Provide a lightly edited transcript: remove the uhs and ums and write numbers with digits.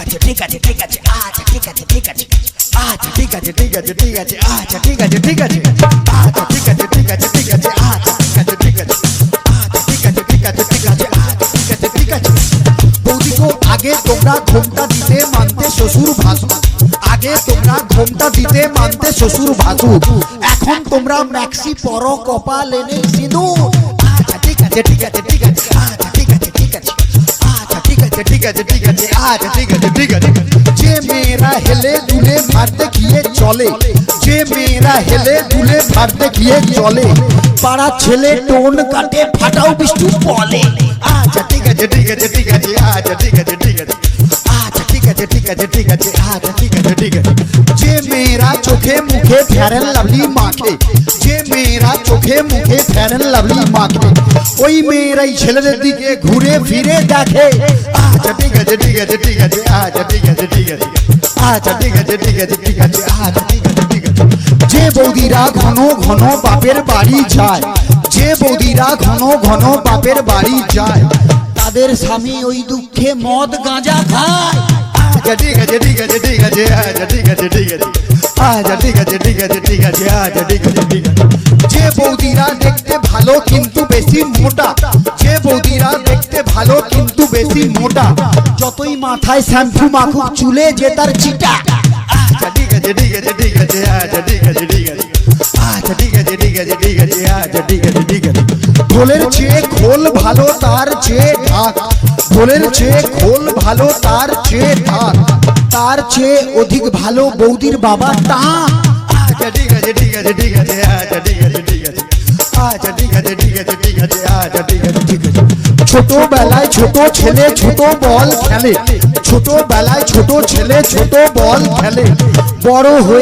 আছে ঠিক আছে ঠিক আছে আচ্ছা ঠিক আছে ঠিক আছে আচ্ছা ঠিক আছে ঠিক আছে ঠিক আছে আচ্ছা ঠিক আছে ঠিক আছে আচ্ছা ঠিক আছে ঠিক আছে ঠিক আছে আচ্ছা ঠিক আছে ঠিক আছে আচ্ছা ঠিক আছে ঠিক আছে ঠিক আছে আচ্ছা ঠিক আছে ঠিক আছে। বৌদি গো আগে তোমরা ঘোমটা দিতে মানতে শ্বশুর ভাসুর, আগে তোমরা ঘোমটা দিতে মানতে শ্বশুর ভাসুর, এখন তোমরা ম্যাক্সি পরো কপাল এনে সিঁদুর। আচ্ছা ঠিক আছে ঠিক আছে ঠিক আছে আচ্ছা ঠিক আছে ঠিক আছে আচ্ছা ঠিক আছে ঠিক আছে ঠিক আছে আচ্ছা ঠিক আছে ঠিক আছে। যে মেয়েরা হেলে দুলে ভারতে গিয়ে চলে, যে মেয়েরা হেলে দুলে ভারতে গিয়ে চলে, পাড়া ছেলে টোন কাটে ফাটাও বিষ্টু বলে। আচ্ছা ঠিক আছে ঠিক আছে ঠিক আছে আচ্ছা ঠিক আছে ঠিক আছে আচ্ছা ঠিক আছে ঠিক আছে ঠিক আছে আচ্ছা ঠিক আছে ঠিক আছে। যে মেয়েরা চোখে মুখে ফেয়ার এন্ড লাভলি মাখে, যে মেয়েরা চোখে মুখে ফেয়ার এন্ড লাভলি মাখে, ওই মেয়েরাই ছেলেদের দিকে ঘুরে ফিরে দেখে। আচ্ছা ঠিক আছে ঠিক আছে ঠিক আছে আচ্ছা ঠিক আছে ঠিক আছে আচ্ছা ঠিক আছে ঠিক আছে ঠিক আছে আচ্ছা ঠিক আছে ঠিক আছে। যে বৌদিরা ঘন ঘন বাপের বাড়ি যায়, যে বৌদিরা ঘন ঘন বাপের বাড়ি যায়, তাদের স্বামী ওই দুঃখে মদ গাঁজা খায়। আচ্ছা ঠিক আছে ঠিক আছে ঠিক আছে আচ্ছা ঠিক আছে ঠিক আছে আচ্ছা ঠিক আছে ঠিক আছে ঠিক আছে আচ্ছা ঠিক আছে ঠিক আছে। যে বৌদিরা দেখতে ভালো কিন্তু বেশি মোটা, যে বৌদিরা দেখতে ভালো কিন্তু বেশি মোটা, যতই মাথায় শ্যাম্পু মাখুক চুলে যে তার চিটা। আচ্ছা ঠিক আছে ঠিক আছে ঠিক আছে আচ্ছা ঠিক আছে ঠিক আছে আচ্ছা ঠিক আছে ঠিক আছে ঠিক আছে আচ্ছা ঠিক আছে ঠিক আছে। ঢোলের চেয়ে খোল ভালো তার চেয়ে ঢাক, ঢোলের চেয়ে খোল ভালো তার চেয়ে ঢাক, তার চেয়ে অধিক ভালো বৌদির বাবা টাক। আচ্ছা ঠিক আছে ঠিক আছে ঠিক আছে আচ্ছা ঠিক আছে ঠিক আছে আচ্ছা ঠিক আছে ঠিক আছে ঠিক আছে আচ্ছা ঠিক আছে ঠিক আছে। ছোটবেলায় ছোট ছেলে ছোট বল খেলে, ছোটবেলায় ছোট ছেলে ছোট বল খেলে, বড় হয়ে